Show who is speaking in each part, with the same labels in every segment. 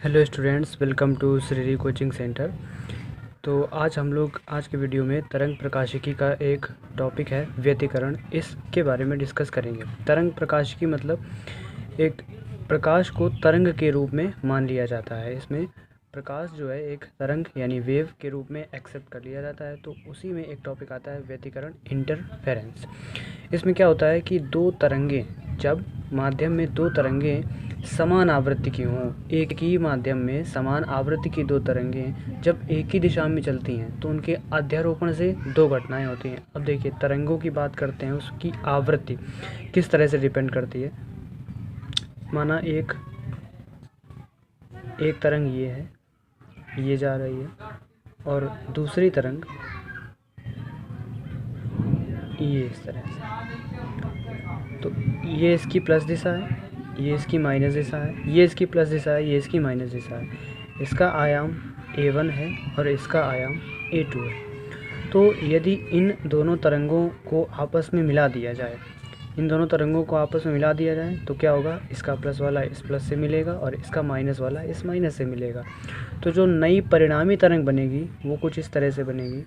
Speaker 1: Hello students, welcome to Shri coaching centre. तो आज हम लोग आज के वीडियो में तरंग प्रकाशिकी का एक टॉपिक है व्यतिकरण, इसके बारे में डिस्कस करेंगे। तरंग प्रकाशिकी मतलब एक प्रकाश को तरंग के रूप में मान लिया जाता है। इसमें प्रकाश जो है एक तरंग यानी वेव के रूप में एक्सेप्ट कर लिया जाता है। तो उसी में एक टॉपिक आता है व्यतिकरण, इंटरफेरेंस। इसमें क्या होता है कि दो तरंगें, जब माध्यम में दो तरंगें समान आवृत्ति की हों, एक ही माध्यम में समान आवृत्ति की दो तरंगें जब एक ही दिशा में चलती हैं तो उनके अध्यारोपण से दो घटनाएं होती हैं। अब देखिए, तरंगों की बात करते हैं, उसकी आवृत्ति किस तरह से डिपेंड करती है। माना एक तरंग ये है, ये जा रही है, और दूसरी तरंग ये इस तरह से। तो ये इसकी प्लस दिशा है, ये इसकी माइनस दिशा है, ये इसकी प्लस दिशा है, ये इसकी माइनस दिशा है। इसका आयाम a1 है और इसका आयाम a2 है। तो यदि इन दोनों तरंगों को आपस में मिला दिया जाए, तो क्या होगा, इसका प्लस वाला इस प्लस से मिलेगा और इसका माइनस वाला इस माइनस से मिलेगा। तो जो नई परिणामी तरंग बनेगी वो कुछ इस तरह से बनेगी।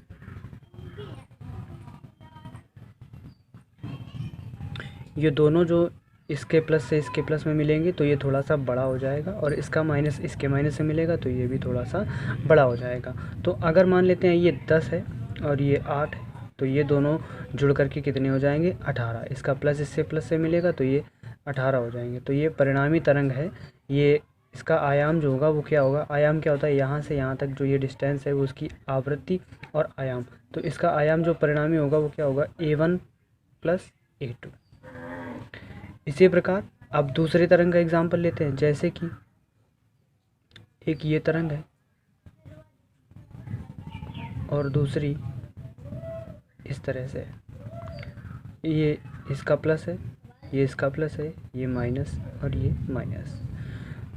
Speaker 1: ये दोनों जो इसके प्लस से इसके प्लस में मिलेंगे तो ये थोड़ा सा बड़ा हो जाएगा, और इसका माइनस इसके माइनस से मिलेगा तो ये भी थोड़ा सा बड़ा हो जाएगा। तो अगर मान लेते हैं ये 10 है और ये 8 है, तो ये दोनों जुड़ करके कितने हो जाएंगे, 18। इसका प्लस इससे प्लस से मिलेगा तो ये 18 हो जाएंगे। तो ये परिणामी तरंग है। ये इसका आयाम जो होगा वो क्या होगा, आयाम क्या होता है, यहाँ से यहाँ तक जो ये डिस्टेंस है वो उसकी आवृत्ति और आयाम। तो इसका आयाम जो परिणामी होगा वो क्या होगा, a1 + a2। इसी प्रकार अब दूसरी तरंग का एग्जाम्पल लेते हैं। जैसे कि एक ये तरंग है और दूसरी इस तरह से है। ये इसका प्लस है, ये इसका प्लस है, ये माइनस और ये माइनस।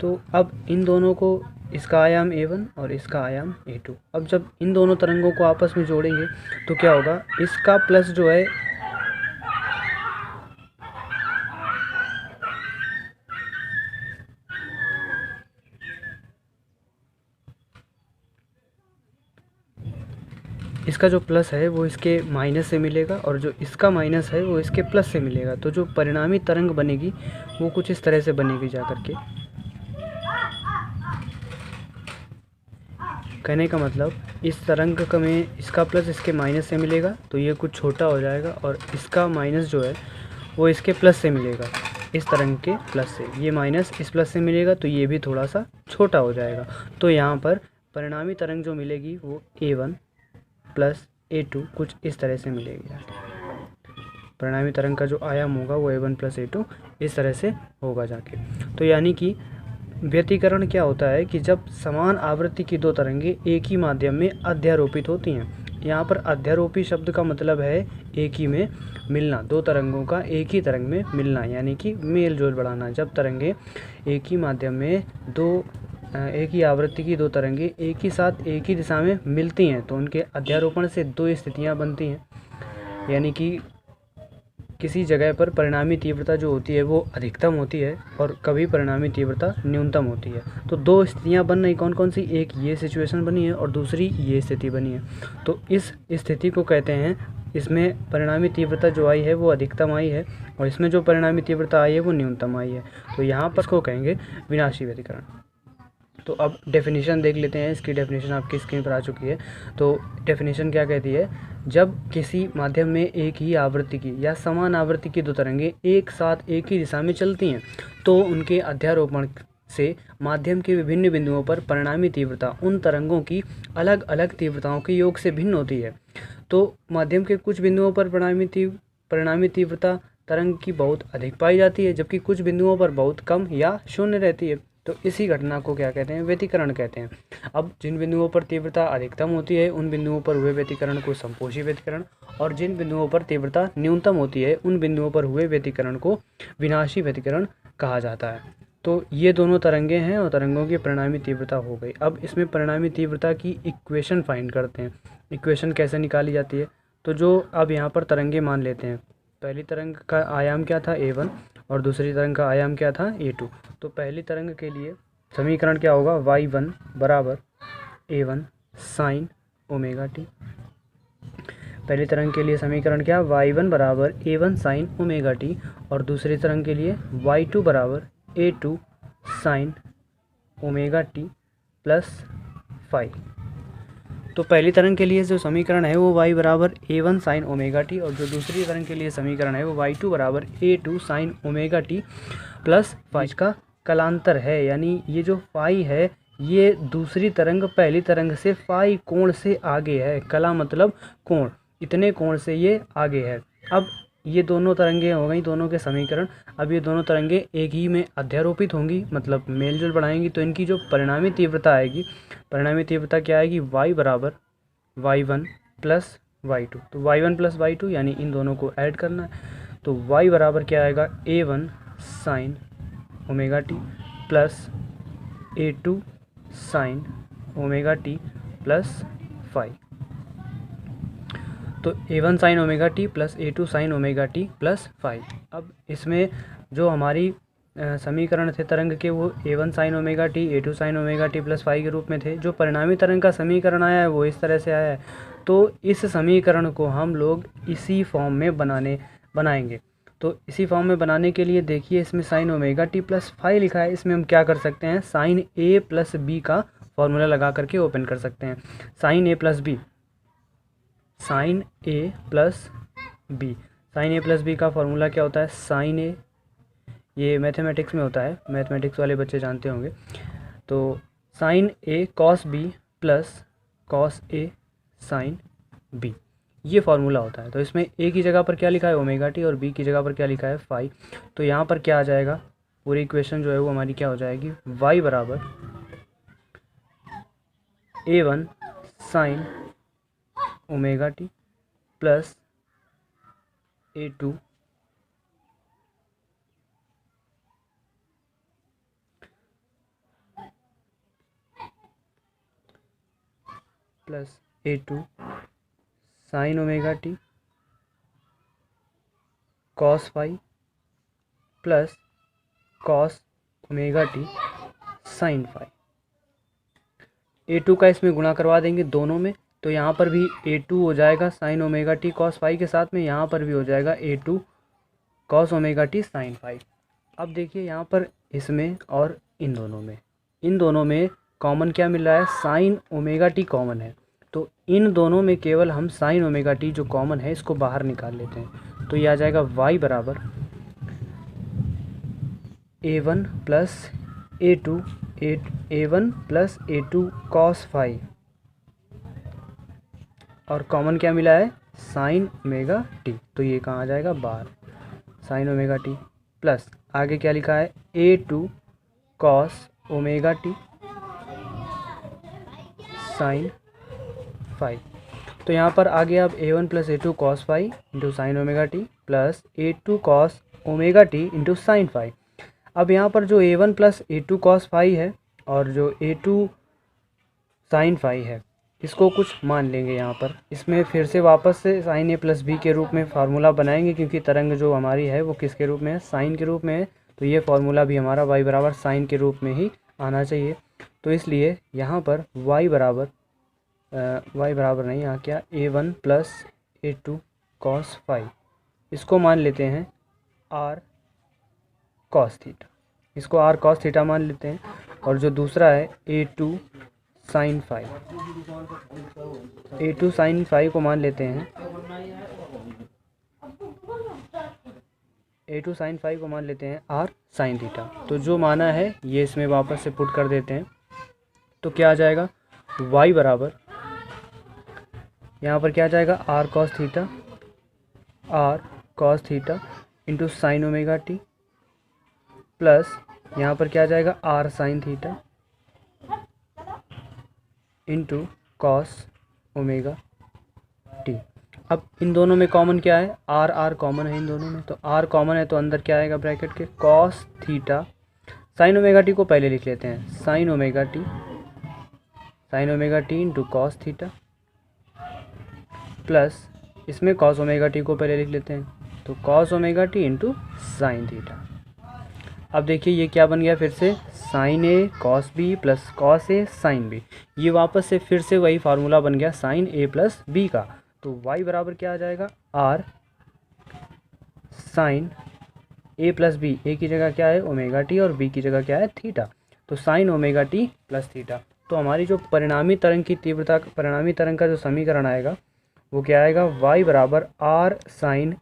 Speaker 1: तो अब इन दोनों को, इसका आयाम a1 और इसका आयाम a2। अब जब इन दोनों तरंगों को आपस में जोड़ेंगे तो क्या होगा, इसका प्लस जो है इसका जो प्लस है वो इसके माइनस से मिलेगा, और जो इसका माइनस है वो इसके प्लस से मिलेगा। तो जो परिणामी तरंग बनेगी वो कुछ इस तरह से बनेगी जा करके। कहने का मतलब, इस तरंग का में इसका प्लस इसके माइनस से मिलेगा तो ये कुछ छोटा हो जाएगा, और इसका माइनस जो है वो इसके प्लस से मिलेगा, इस तरंग के प्लस से। ये माइनस इस प्लस से मिलेगा तो ये भी थोड़ा सा छोटा हो जाएगा। तो यहाँ पर परिणामी तरंग जो मिलेगी वो a1 + a2 कुछ इस तरह से मिलेगी। परिणामी तरंग का जो आयाम होगा वो a1 + a2 इस तरह से होगा जाके। तो यानी कि व्यतिकरण क्या होता है कि जब समान आवृत्ति की दो तरंगें एक ही माध्यम में अध्यारोपित होती हैं। यहाँ पर अध्यारोपी शब्द का मतलब है एक ही में मिलना, दो तरंगों का एक ही तरंग में मिलना, यानी कि मेल जोल बढ़ाना। जब तरंगें एक ही माध्यम में एक ही आवृत्ति की दो तरंगें एक ही साथ एक ही दिशा में मिलती हैं तो उनके अध्यारोपण से दो स्थितियां बनती हैं। यानी कि किसी जगह पर परिणामी तीव्रता जो होती है वो अधिकतम होती है और कभी परिणामी तीव्रता न्यूनतम होती है। तो दो स्थितियां बन रही, कौन कौन सी, एक ये सिचुएशन बनी है और दूसरी ये स्थिति बनी है। तो इस स्थिति को कहते हैं, इसमें परिणामी तीव्रता जो आई है वो अधिकतम आई है और इसमें जो परिणामी तीव्रता आई है वो न्यूनतम आई है। तो यहाँ पर इसको कहेंगे विनाशी व्यतिकरण। तो अब डेफिनेशन देख लेते हैं। इसकी डेफिनेशन आपकी स्क्रीन पर आ चुकी है। तो डेफिनेशन क्या कहती है, जब किसी माध्यम में एक ही आवृत्ति की या समान आवृत्ति की दो तरंगें एक साथ एक ही दिशा में चलती हैं तो उनके अध्यारोपण से माध्यम के विभिन्न बिंदुओं पर परिणामी तीव्रता उन तरंगों की अलग अलग तीव्रताओं के योग से भिन्न होती है। तो माध्यम के कुछ बिंदुओं पर परिणामी तीव्रता तरंग की बहुत अधिक पाई जाती है, जबकि कुछ बिंदुओं पर बहुत कम या शून्य रहती है। तो इसी घटना को क्या कहते हैं, व्यतिकरण कहते हैं। अब जिन बिंदुओं पर तीव्रता अधिकतम होती है उन बिंदुओं पर हुए व्यतिकरण को समपोषी व्यतिकरण, और जिन बिंदुओं पर तीव्रता न्यूनतम होती है उन बिंदुओं पर हुए व्यतिकरण को विनाशी व्यतिकरण कहा जाता है। तो ये दोनों तरंगे हैं और तरंगों की परिणामी तीव्रता हो गई। अब इसमें परिणामी तीव्रता की इक्वेशन फाइंड करते हैं। इक्वेशन कैसे निकाली जाती है, तो जो अब यहाँ पर तरंगे मान लेते हैं, पहली तरंग का आयाम क्या था, a1, और दूसरी तरंग का आयाम क्या था, a2। तो पहली तरंग के लिए समीकरण क्या होगा, y1 बराबर a1 साइन ओमेगा टी। पहली तरंग के लिए समीकरण क्या, y1 बराबर a1 साइन ओमेगा टी, और दूसरी तरंग के लिए y2 बराबर a2 sine omega t plus five. तो पहली तरंग के लिए जो समीकरण है वो y बराबर a1 साइन ओमेगा टी, और जो दूसरी तरंग के लिए समीकरण है वो y2 बराबर a2 sine omega t plus five का कलांतर है, यानी ये जो फाई है ये दूसरी तरंग पहली तरंग से फाई कोण से आगे है। कला मतलब कोण, इतने कोण से ये आगे है। अब ये दोनों तरंगें हो गई, दोनों के समीकरण। अब ये दोनों तरंगें एक ही में अध्यारोपित होंगी, मतलब मेलजोल बढ़ाएंगी, तो इनकी जो परिणामी तीव्रता आएगी, परिणामी तीव्रता क्या आएगी, y बराबर y1 प्लस y2। तो y1 प्लस y2 यानी इन दोनों को ऐड करना है, तो y बराबर क्या आएगा, a1 sine omega t plus a2 sine omega t plus five. तो a1 sine omega t plus a2 sine omega t plus five. अब इसमें जो हमारी समीकरण थे तरंग के वो a1 sine omega T, a2 sine omega t plus five के रूप में थे। जो परिणामी तरंग का समीकरण आया है वो इस तरह से आया है। तो इस समीकरण को हम लोग इसी फॉर्म में बनाएंगे। तो इसी फॉर्म में बनाने के लिए देखिए इसमें sign omega t plus five लिखा है, इसमें हम क्या कर सकते हैं, साइन ए प्लस बी का फॉर्मूला लगा करके ओपन कर सकते हैं। Sign A plus B, sign A plus B, sign A plus b का फॉर्मूला क्या होता है, साइन ए, ये मैथमेटिक्स में होता है, मैथमेटिक्स वाले बच्चे जानते होंगे। तो sign A cos B plus cos A sine B, ये फार्मूला होता है। तो इसमें ए की जगह पर क्या लिखा है, ओमेगा टी, और बी की जगह पर क्या लिखा है, फाई। तो यहाँ पर क्या आ जाएगा, पूरी इक्वेशन जो है वो हमारी क्या हो जाएगी, y बराबर a1 sine omega t plus a2 plus a2 sine omega t cos phi plus cos omega t sine phi. a2 का इसमें गुणा करवा देंगे दोनों में, तो यहाँ पर भी a2 हो जाएगा sine omega t cos phi के साथ में, यहाँ पर भी हो जाएगा a2 cos omega t sine phi. अब देखिए यहाँ पर इसमें और इन दोनों में कॉमन क्या मिल रहा है, साइन ओमेगा टी कॉमन है। तो इन दोनों में केवल हम साइन ओमेगा टी जो कॉमन है इसको बाहर निकाल लेते हैं। तो ये आ जाएगा y बराबर a1 plus a2 a1 plus a2 cos phi, और कॉमन क्या मिला है, साइन ओमेगा टी। तो ये कहाँ आ जाएगा, बाहर, साइन ओमेगा टी प्लस आगे क्या लिखा है, a2 cos omega t sine five. तो यहाँ पर आ गया अब a1 plus a2 cos five into sine omega t plus a2 cos omega t into sine five. अब यहाँ पर जो a1 plus a2 cos five है और जो a2 साइन फाइव है, इसको कुछ मान लेंगे यहाँ पर। इसमें फिर से वापस से साइन ए प्लस बी के रूप में फार्मूला बनाएंगे, क्योंकि तरंग जो हमारी है वो किसके रूप में है, साइन के रूप में है। तो ये फार्मूला भी हमारा y बराबर साइन के रूप में ही आना चाहिए। तो इसलिए यहाँ पर y बराबर नहीं, यहाँ क्या, a1 plus a2 cos five, इसको मान लेते हैं r कॉस थीटा, इसको r कॉस थीटा मान लेते हैं। और जो दूसरा है a2 sign five, a2 sign five को मान लेते हैं, a2 साइन फाइव को मान लेते हैं r साइन थीटा। तो जो माना है ये इसमें वापस से पुट कर देते हैं। तो क्या आ जाएगा, y बराबर यहाँ पर क्या आ जाएगा, r cos theta into sine omega t plus यहाँ पर क्या आ जाएगा, r sine theta into cos omega T. अब इन दोनों में कॉमन क्या है, r कॉमन है इन दोनों में, तो r कॉमन है तो अंदर क्या आएगा ब्रैकेट के, cos theta, sign omega T को पहले लिख लेते हैं, sign omega t into cos theta plus इसमें कॉस ओमेगा टी को पहले लिख लेते हैं, तो cos omega t into sine theta. अब देखिए ये क्या बन गया फिर से, sign A cos B plus cos A sine B. ये वापस से फिर से वही फार्मूला बन गया साइन ए प्लस बी का। तो y बराबर क्या आ जाएगा, R sine A plus B. A की जगह क्या है ओमेगा टी और बी की जगह क्या है थीटा। तो sign omega t plus theta. तो हमारी जो परिणामी तरंग की तीव्रता, परिणामी तरंग का जो समीकरण आएगा वो क्या आएगा, y बराबर r sine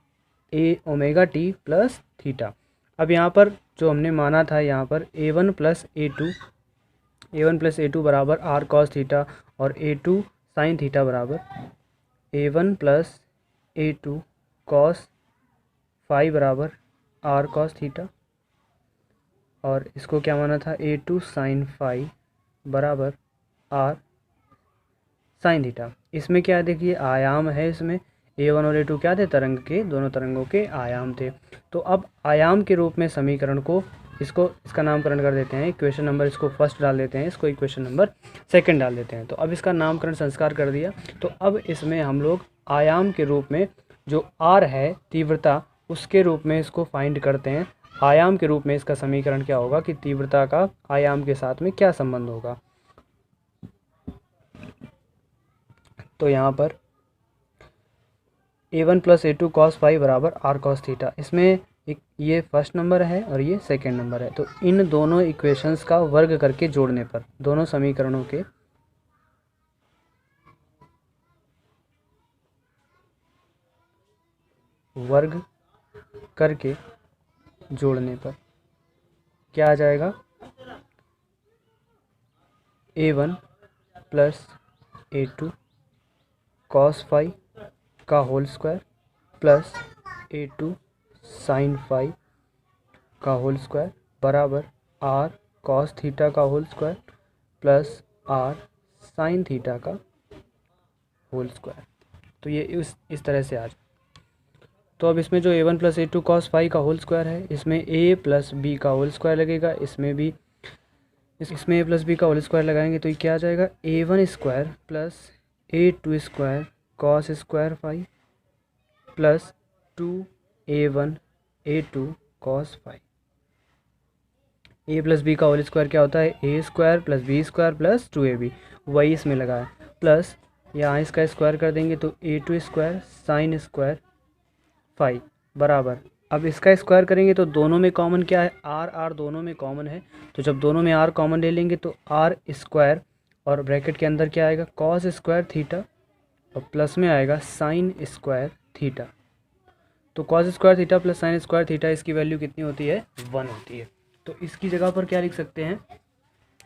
Speaker 1: a omega t plus theta. अब यहाँ पर जो हमने माना था यहाँ पर a1 प्लस ए टू बराबर आर कॉस थीटा और a2 साइन थीटा बराबर a1 plus A2 cos phi बराबर आर कॉस थीटा, और इसको क्या माना था a2 साइन फाई बराबर आर साइन थीटा। इसमें क्या देखिए आयाम है, इसमें a1 और a2 क्या थे, तरंग के, दोनों तरंगों के आयाम थे। तो अब आयाम के रूप में समीकरण को, इसका नामकरण कर देते हैं, इक्वेशन नंबर इसको फर्स्ट डाल देते हैं, इसको इक्वेशन नंबर सेकंड डाल देते हैं। तो अब इसका नामकरण संस्कार कर दिया। तो अब इसमें हम लोग आयाम के रूप में जो आर है तीव्रता, उसके रूप में इसको फाइंड करते हैं। आयाम के रूप में इसका समीकरण क्या होगा कि तीव्रता का आयाम के साथ में क्या संबंध होगा। तो यहाँ पर a1 plus A2 cos phi बराबर आर कॉस थीटा, इसमें एक ये फर्स्ट नंबर है और ये सेकंड नंबर है। तो इन दोनों इक्वेशंस का वर्ग करके जोड़ने पर, दोनों समीकरणों के वर्ग करके जोड़ने पर क्या आ जाएगा, a1 plus A2 cos phi का whole square plus a2 sine phi का होल स्क्वायर बराबर आर कॉस थीटा का whole square plus R sine theta का होल स्क्वायर। तो ये इस तरह से आ जाए। तो अब इसमें जो a1 plus A2 cos phi का होल स्क्वायर है, इसमें a प्लस बी का होल स्क्वायर लगेगा, इसमें a प्लस बी का होल स्क्वायर लगाएंगे तो ये क्या आ जाएगा, a1 square plus a2 square cos square phi plus 2a1 a2 cos phi. a plus b का होल स्क्वायर क्या होता है, a square plus b square plus 2ab, वही इसमें लगा है, प्लस यहाँ इसका स्क्वायर कर देंगे तो a2 square sine square phi बराबर, अब इसका स्क्वायर करेंगे तो दोनों में कॉमन क्या है, आर दोनों में कॉमन है। तो जब दोनों में आर कॉमन ले लेंगे तो आर स्क्वायर और ब्रैकेट के अंदर क्या आएगा कॉस स्क्वायर थीटा और प्लस में आएगा साइन स्क्वायर थीटा। तो cos square theta plus sine square theta, इसकी वैल्यू कितनी होती है, 1 होती है। तो इसकी जगह पर क्या लिख सकते हैं,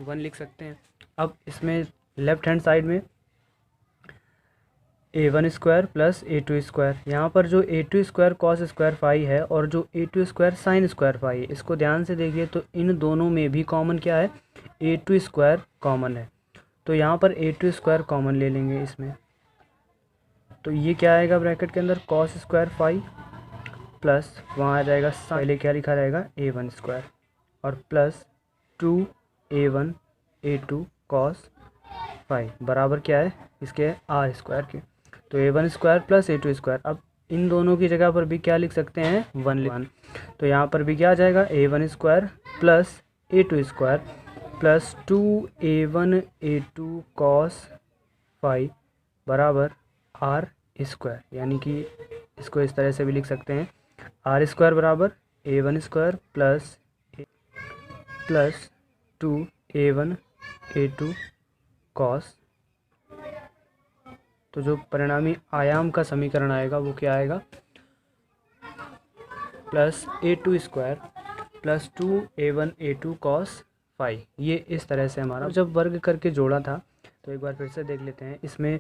Speaker 1: 1 लिख सकते हैं। अब इसमें लेफ्ट हैंड साइड में a1 square plus a2 square, यहाँ पर जो a2 square cos square phi है और जो a2 square sine square phi है, इसको ध्यान से देखिए तो इन दोनों में भी कॉमन क्या है, a2 स्क्वायर कॉमन है। तो यहाँ पर a2 स्क्वायर कॉमन ले लेंगे इसमें, तो ये क्या आएगा ब्रैकेट के अंदर कॉस स्क्वायर फाई प्लस वहाँ आ जाएगा पहले क्या लिखा रहेगा a1 स्क्वायर और plus 2a1 a2 cos phi बराबर क्या है इसके आर स्क्वायर के। तो a1 square plus a2 square, अब इन दोनों की जगह पर भी क्या लिख सकते हैं 1 तो यहाँ पर भी क्या आ जाएगा a1 square plus a2 square plus 2a1 a2 cos phi बराबर आर स्क्वायर, यानी कि इसको इस तरह से भी लिख सकते हैं आर स्क्वायर बराबर a1 square plus 2a1 a2 cos. तो जो परिणामी आयाम का समीकरण आएगा वो क्या आएगा, plus a2 square plus 2a1 a2 cos phi. ये इस तरह से हमारा जब वर्ग करके जोड़ा था। तो एक बार फिर से देख लेते हैं, इसमें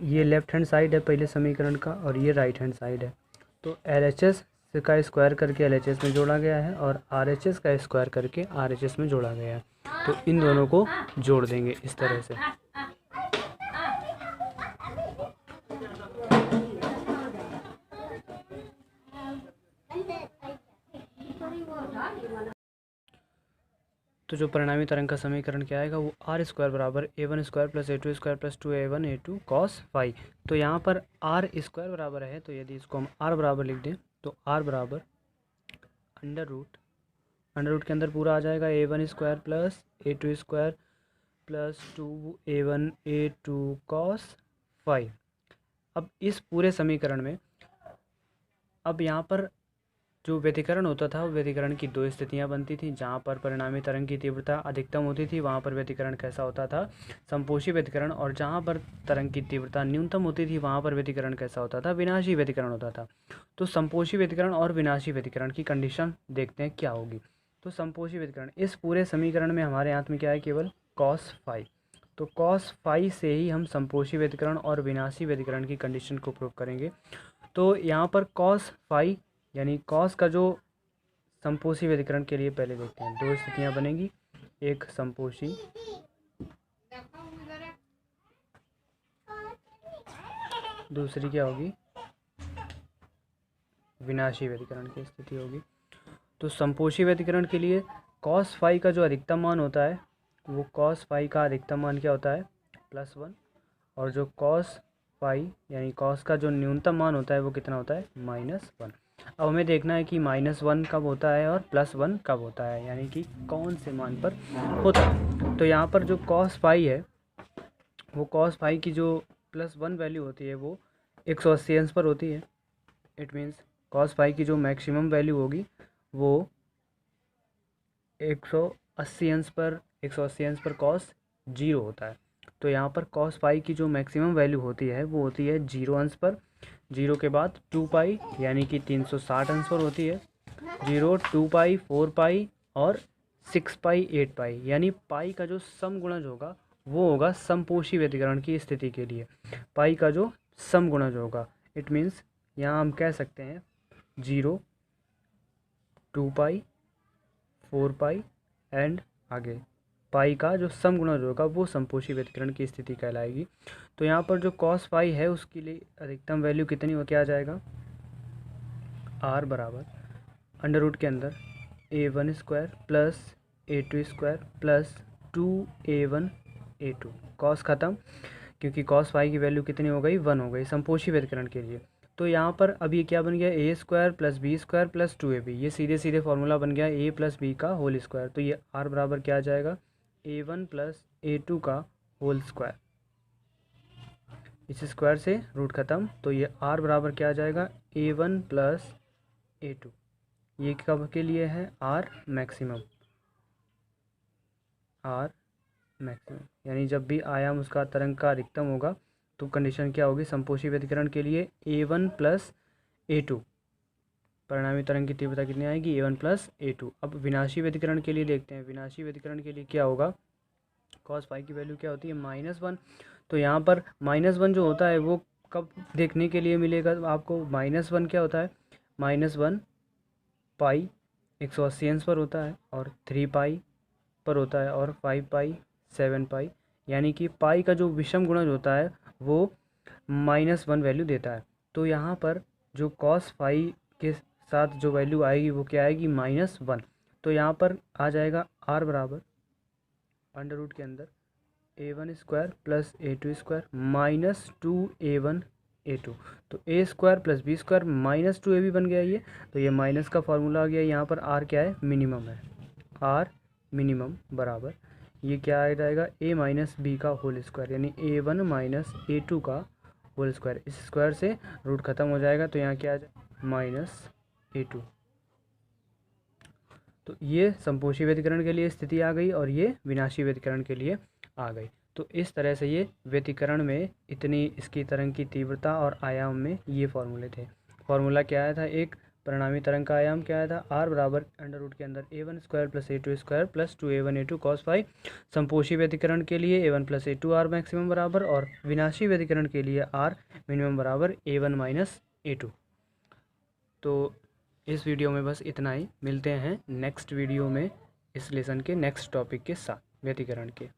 Speaker 1: ये लेफ्ट हैंड साइड है पहले समीकरण का और ये राइट हैंड साइड है। तो LHS का स्क्वायर करके LHS में जोड़ा गया है और RHS का स्क्वायर करके RHS में जोड़ा गया है। तो इन दोनों को जोड़ देंगे इस तरह से। तो जो परिणामी तरंग का समीकरण क्या आएगा वो आर स्क्वायर बराबर a1 square plus a2 square plus 2a1 a2 cos phi. तो यहाँ पर आर स्क्वायर बराबर है, तो यदि इसको हम आर बराबर लिख दें तो आर बराबर अंडर रूट अंडर रूट के अंदर पूरा आ जाएगा A1 square plus A2 square plus 2A1 A2 cos 5। अब इस पूरे समीकरण में अब यहाँ पर जो व्यतिकरण होता था वो व्यतिकरण की दो स्थितियां बनती थी। जहाँ पर परिणामी तरंग की तीव्रता अधिकतम होती थी वहाँ पर व्यतिकरण कैसा होता था, संपोषी व्यतिकरण। और जहाँ पर तरंग की तीव्रता न्यूनतम होती थी वहाँ पर व्यतिकरण कैसा होता था, विनाशी व्यतिकरण होता था। तो संपोषी व्यतिकरण और विनाशी व्यतिकरण की कंडीशन देखते हैं क्या होगी। तो संपोषी व्यतिकरण, इस पूरे समीकरण में हमारे हाथ में क्या है, केवल कॉस फाई। तो कॉस फाई से ही हम संपोषी व्यतिकरण और विनाशी व्यतिकरण की कंडीशन को प्रूव करेंगे। तो यहाँ पर कॉस फाई यानी कॉस का जो संपोषी व्यतिकरण के लिए पहले देखते हैं, दो स्थितियां बनेंगी, एक संपोषी दूसरी क्या होगी, विनाशी व्यतिकरण की स्थिति होगी। तो संपोषी व्यतिकरण के लिए कॉस फाई का जो अधिकतम मान होता है वो कॉस फाई का अधिकतम मान क्या होता है, +1। और जो कॉस फाई यानी कॉस का जो न्यूनतम मान होता है वो कितना होता है, -1। अब हमें देखना है कि -1 कब होता है और +1 कब होता है, यानी कि कौन से मान पर होता है। तो यहाँ पर जो कॉस फाई है वो कॉस फाई की जो +1 वैल्यू होती है वो 180 अंश पर होती है। इट मीन्स कॉस फाई की जो मैक्सिमम वैल्यू होगी वो 180 अंश पर कॉस 0 होता है। तो यहाँ पर कॉस फाई की जो मैक्सिमम वैल्यू होती है वो होती है 0 अंश पर। 0 के बाद 2 पाई यानी कि 360 अंश पर होती है। 0, 2 पाई, 4 पाई और 6 पाई, 8 पाई, यानी पाई का जो समगुणज होगा वो होगा संपोषी व्यतिकरण की स्थिति के लिए। पाई का जो समगुणज होगा, इट मीन्स यहाँ हम कह सकते हैं 0, 2 पाई, 4 पाई एंड आगे पाई का जो समगुणज होगा वो संपोषी व्यतिकरण की स्थिति कहलाएगी। तो यहाँ पर जो कॉस पाई है उसके लिए अधिकतम वैल्यू कितनी हो, क्या आ जाएगा, r बराबर अंडर रूट के अंदर A1 square plus A2 square plus 2A1 A2 cos ख़त्म, क्योंकि कॉस फाई की वैल्यू कितनी हो गई, 1 हो गई संपोषी व्यतिकरण के लिए। तो यहाँ पर अब ये क्या बन गया, A square plus B square plus 2AB, ये सीधे सीधे फार्मूला बन गया A प्लस B का होल स्क्वायर। तो ये r बराबर क्या आ जाएगा, A1 प्लस A2 का होल स्क्वायर, इस स्क्वायर से रूट ख़त्म। तो ये r बराबर क्या आ जाएगा, A1 प्लस A2, ये कब के लिए है, r मैक्सिमम, यानी जब भी आयाम उसका तरंग का अधिकतम होगा तो कंडीशन क्या होगी, संपोषी व्यतिकरण के लिए A1 प्लस A2, परिणामी तरंग की तीव्रता कितनी आएगी, A1 प्लस A2। अब विनाशी व्यतिकरण के लिए देखते हैं, विनाशी व्यतिकरण के लिए क्या होगा, कॉस फाई की वैल्यू क्या होती है, -1। तो यहाँ पर -1 जो होता है वो कब देखने के लिए मिलेगा आपको, -1 क्या होता है, -1 पाई 180 अंश पर होता है और 3 पाई पर होता है और 5 पाई, 7 पाई, यानी कि पाई का जो विषम गुणज होता है वो -1 वैल्यू देता है। तो यहाँ पर जो कॉस फाई के साथ जो वैल्यू आएगी वो क्या आएगी, -1। तो यहाँ पर आ जाएगा r बराबर अंडर रूट के अंदर A1 square plus A2 square minus 2A1 A2। तो A square plus B square minus 2AB बन गया ये। तो ये माइनस का फार्मूला आ गया, यहाँ पर R क्या है, मिनिमम है। R मिनिमम बराबर ये क्या आ जाएगा, A माइनस बी का होल स्क्वायर, यानी A1 माइनस A2 का होल स्क्वायर। इस स्क्वायर से रूट खत्म हो जाएगा तो यहाँ क्या आ जाएगा, -A2। तो ये संपोषी व्यतिकरण के लिए स्थिति आ गई और ये विनाशी व्यतिकरण के लिए आ गई। तो इस तरह से ये व्यतिकरण में इतनी इसकी तरंग की तीव्रता और आयाम में ये फॉर्मूले थे। फॉर्मूला क्या आया था, एक परिणामी तरंग का आयाम क्या आया था, r बराबर अंडर रूट के अंदर A1 square plus A2 square plus 2A1 A2 cos phi. संपोषी व्यतिकरण के लिए A1 plus A2 r maximum बराबर, और विनाशी व्यतिकरण के लिए r मिनिमम बराबर A1 माइनस A2। तो इस वीडियो में बस इतना ही, मिलते हैं नेक्स्ट वीडियो में इस लेसन के नेक्स्ट टॉपिक के साथ व्यतिकरण के।